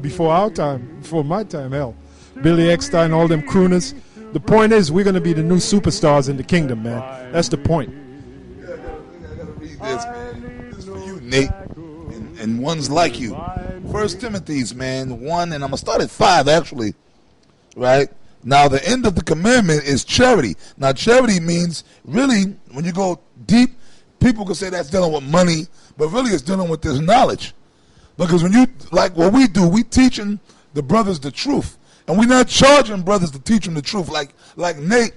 Before our time, before my time, hell. Billy Eckstein, all them crooners. The point is, we're going to be the new superstars in the kingdom, man. That's the point. I gotta read this, man. This is for you, Nate, and ones like you. First Timothy's, man, 1, and I'm going to start at 5, actually. Right? Now, the end of the commandment is charity. Now, charity means, really, when you go deep, people could say that's dealing with money, but really it's dealing with this knowledge. Because when you, like what we do, we teaching the brothers the truth. And we're not charging brothers to teach them the truth like Nate.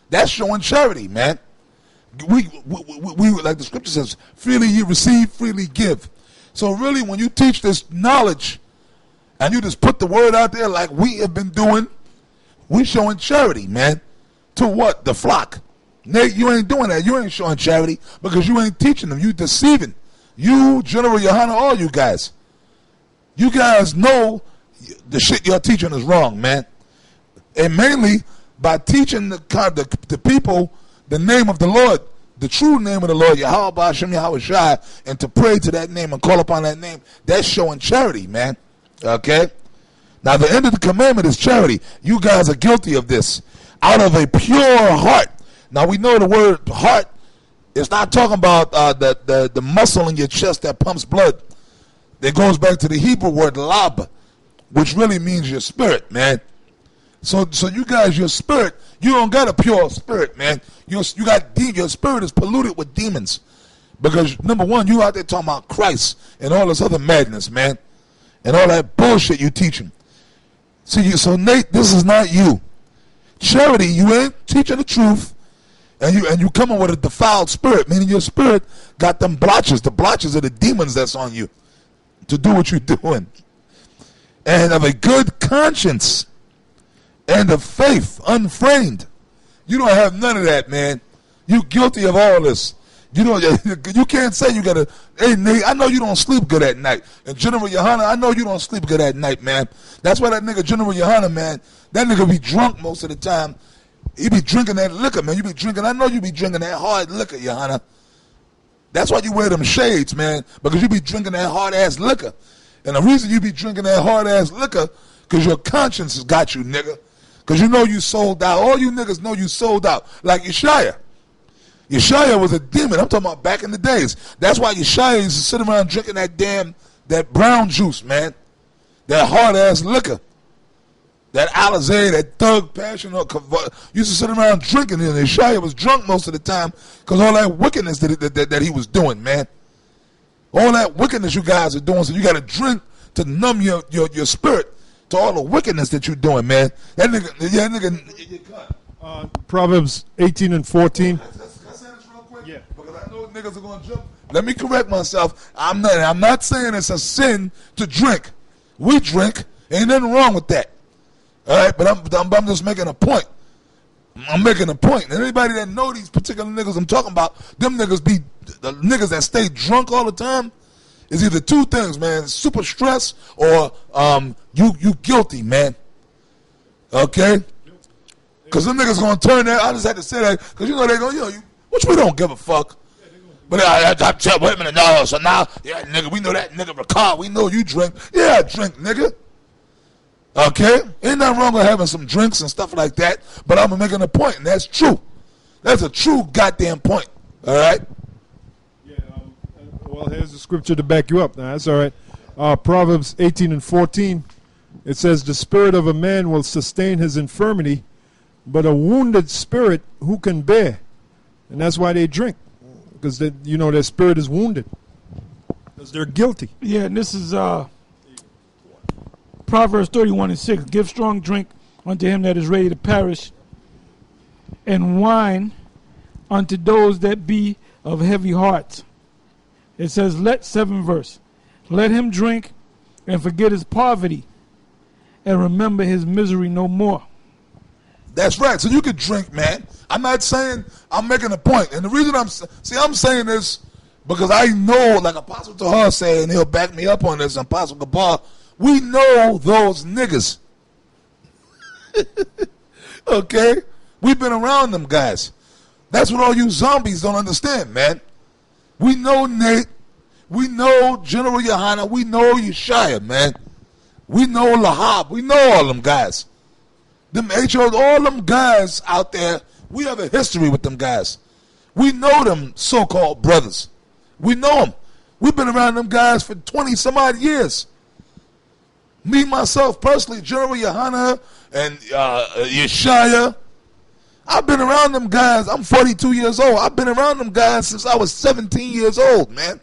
That's showing charity, man. We like the scripture says, freely you receive, freely give. So really, when you teach this knowledge and you just put the word out there like we have been doing, we showing charity, man. To what? The flock. Nate, you ain't doing that. You ain't showing charity because you ain't teaching them. You deceiving. You, General Yohana, all you guys. You guys know the shit you're teaching is wrong, man. And mainly by teaching the people the name of the Lord, the true name of the Lord, Yahweh Ba'ashem Yahweh Shai, and to pray to that name and call upon that name, that's showing charity, man. Okay? Now, the end of the commandment is charity. You guys are guilty of this. Out of a pure heart. Now, we know the word heart is not talking about the muscle in your chest that pumps blood. It goes back to the Hebrew word lab, which really means your spirit, man. So you guys, your spirit, you don't got a pure spirit, man. Your spirit is polluted with demons. Because, number one, you out there talking about Christ and all this other madness, man. And all that bullshit you teaching. See, so Nate, this is not you. Charity, you ain't teaching the truth. And you coming with a defiled spirit, meaning your spirit got them blotches. The blotches are the demons that's on you to do what you're doing. And of a good conscience and of faith unframed. You don't have none of that, man. You guilty of all this. You know, you can't say you got to, hey, Nate, I know you don't sleep good at night. And General Yohana, I know you don't sleep good at night, man. That's why that nigga General Yohana, man, that nigga be drunk most of the time. He be drinking that liquor, man. You be drinking, I know you be drinking that hard liquor, Yohana. That's why you wear them shades, man, because you be drinking that hard-ass liquor. And the reason you be drinking that hard-ass liquor, because your conscience has got you, nigga. Because you know you sold out. All you niggas know you sold out. Like Yeshaya. Yeshaya was a demon. I'm talking about back in the days. That's why Yeshaya used to sit around drinking that brown juice, man. That hard-ass liquor. That Alizé, that Thug Passion, used to sit around drinking it. And Yeshaya was drunk most of the time because all that wickedness that he was doing, man. All that wickedness you guys are doing, so you got to drink to numb your spirit to all the wickedness that you're doing, man. That nigga, Proverbs 18 and 14. Can I say this real quick? Yeah. Because I know niggas are going to jump. Let me correct myself. I'm not saying it's a sin to drink. We drink. Ain't nothing wrong with that. All right, but I'm just making a point. I'm making a point. And anybody that know these particular niggas I'm talking about, them niggas be the niggas that stay drunk all the time. Is either two things, man: super stress or you guilty, man. Okay, because them niggas gonna turn that. I just had to say that because you know they go, which we don't give a fuck. But I wait a minute, no. So now, yeah, nigga, we know that nigga Ricard. We know you drink. Yeah, I drink, nigga. Okay? Ain't nothing wrong with having some drinks and stuff like that, but I'm making a point, and that's true. That's a true goddamn point. All right? Yeah, well, here's the scripture to back you up. Now, that's all right. Proverbs 18 and 14, it says, the spirit of a man will sustain his infirmity, but a wounded spirit who can bear? And that's why they drink, because their spirit is wounded, because they're guilty. Yeah, and this is Proverbs 31 and 6. Give strong drink unto him that is ready to perish, and wine unto those that be of heavy hearts. It says, 7th verse. Let him drink and forget his poverty, and remember his misery no more. That's right. So you could drink, man. I'm not saying, I'm making a point. And the reason I'm saying this because I know, like Apostle Tahar said, and he'll back me up on this, and Apostle Gabar, we know those niggas. Okay? We've been around them guys. That's what all you zombies don't understand, man. We know Nate. We know General Yohana. We know Yeshaya, man. We know Lahab. We know all them guys. Them HOs, all them guys out there, we have a history with them guys. We know them so-called brothers. We know them. We've been around them guys for 20 some odd years. Me, myself, personally, General Yohana and Yeshaya, I've been around them guys. I'm 42 years old. I've been around them guys since I was 17 years old, man.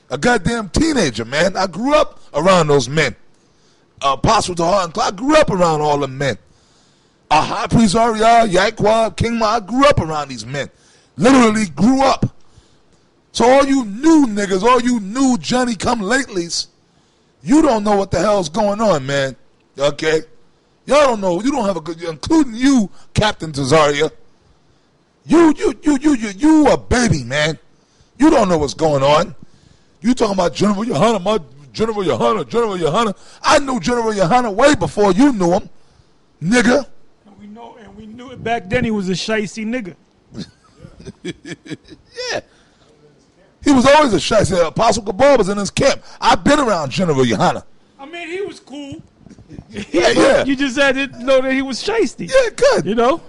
A goddamn teenager, man. I grew up around those men. Apostle Tahar and Clark, I grew up around all them men. High Priest Ariel, Yaquab, King Ma, I grew up around these men. Literally grew up. So all you new niggas, all you new Johnny come latelys, you don't know what the hell's going on, man. Okay? Y'all don't know. You don't have a good, including you, Captain Tazaria. You a baby, man. You don't know what's going on. You talking about General Yohana, General Yohana. I knew General Yohana way before you knew him, nigga. And we knew it back then. He was a shicey nigga. Yeah. He was always a shicey. Apostle Gabor was in his camp. I've been around General Yohana. I mean, he was cool. Yeah. You just had to know that he was shicey. Yeah, good. You know?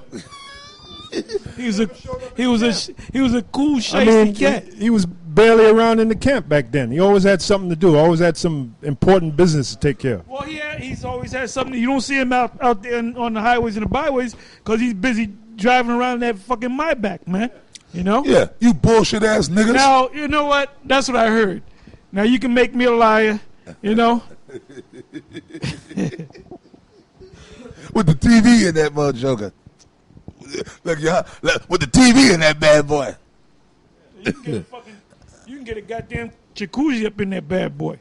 He was a cool shicey I mean, cat. he was barely around in the camp back then. He always had something to do. Always had some important business to take care of. Well, he's always had something. You don't see him out there on the highways and the byways because he's busy driving around in that fucking Maybach, man. You know? Yeah, you bullshit ass niggas. Now, you know what? That's what I heard. Now, you can make me a liar, you know? With the TV in that motherfucker. Look, y'all, with the TV in that bad boy. You can get a goddamn jacuzzi up in that bad boy.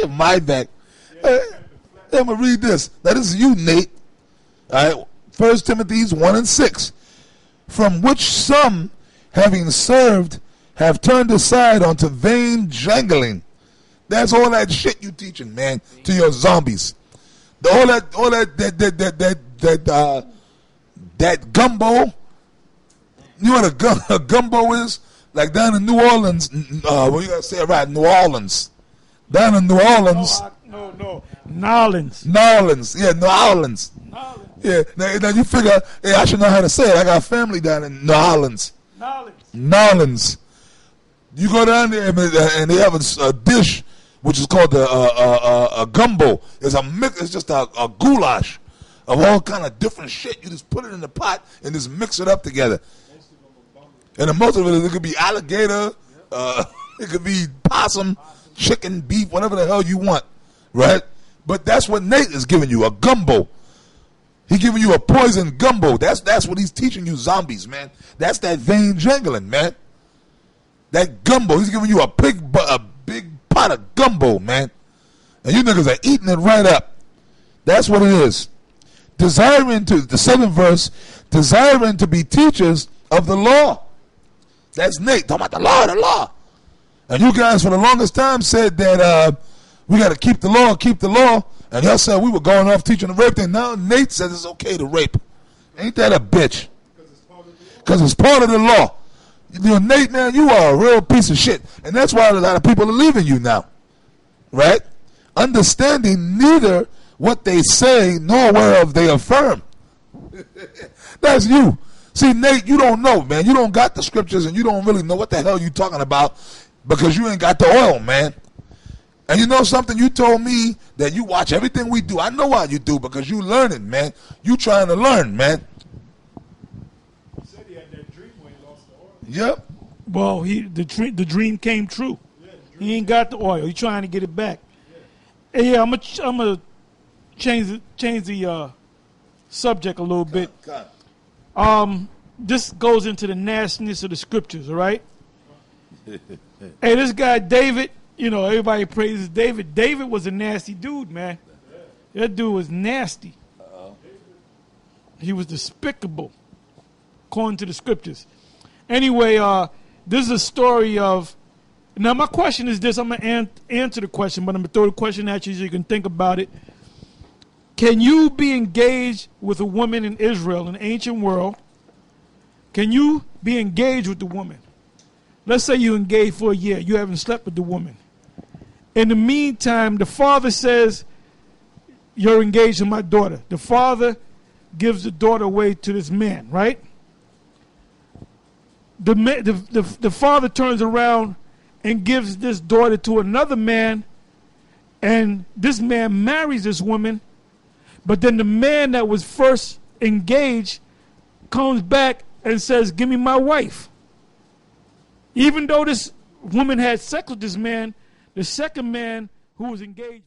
My back. I'm going to read this. Now, this is you, Nate. All right. 1 Timothy 1:6. From which some, having served, have turned aside unto vain jangling. That's all that shit you teaching, man, to your zombies. That gumbo. You know what a gumbo is? Like down in New Orleans, what you gotta say it right? New Orleans. Down in New Orleans. No. Nolans. Yeah, New Orleans. Yeah, now you figure, hey, I should know how to say it. I got family down in New Orleans. Nolans. You go down there and they have a dish which is called a gumbo. It's a mix. It's just a goulash of all kind of different shit. You just put it in the pot and just mix it up together. And the most of it could be alligator, it could be possum, chicken, beef, whatever the hell you want, right? But that's what Nate is giving you, a gumbo. He's giving you a poison gumbo. That's what he's teaching you zombies, man. That's that vein jangling, man. That gumbo. He's giving you a big pot of gumbo, man. And you niggas are eating it right up. That's what it is. The 7th verse, desiring to be teachers of the law. That's Nate talking about the law. And you guys for the longest time said that we got to keep the law. And y'all said we were going off teaching the rape thing. Now Nate says it's okay to rape. Ain't that a bitch? Because it's part of the law. You know, Nate, man, you are a real piece of shit. And that's why a lot of people are leaving you now. Right? Understanding neither what they say nor whereof they affirm. That's you. See, Nate, you don't know, man. You don't got the scriptures and you don't really know what the hell you talking about because you ain't got the oil, man. And you know something? You told me that you watch everything we do. I know why you do, because you learning, man. You trying to learn, man. He said he had that dream when he lost the oil. Yep. Well, the dream came true. He ain't got the oil. He trying to get it back. Yeah, I'm gonna change the subject a little bit. This goes into the nastiness of the scriptures, all right? Hey, this guy David, you know, everybody praises David. David was a nasty dude, man. That dude was nasty. He was despicable, according to the scriptures. Anyway, this is a story of... Now, my question is this. I'm going to answer the question, but I'm going to throw the question at you so you can think about it. Can you be engaged with a woman in Israel, in the ancient world? Can you be engaged with the woman? let's say you engaged for a year. You haven't slept with the woman. In the meantime, the father says, you're engaged to my daughter. The father gives the daughter away to this man, right? The father turns around and gives this daughter to another man, and this man marries this woman, but then the man that was first engaged comes back and says, give me my wife. Even though this woman had sex with this man, the second man who was engaged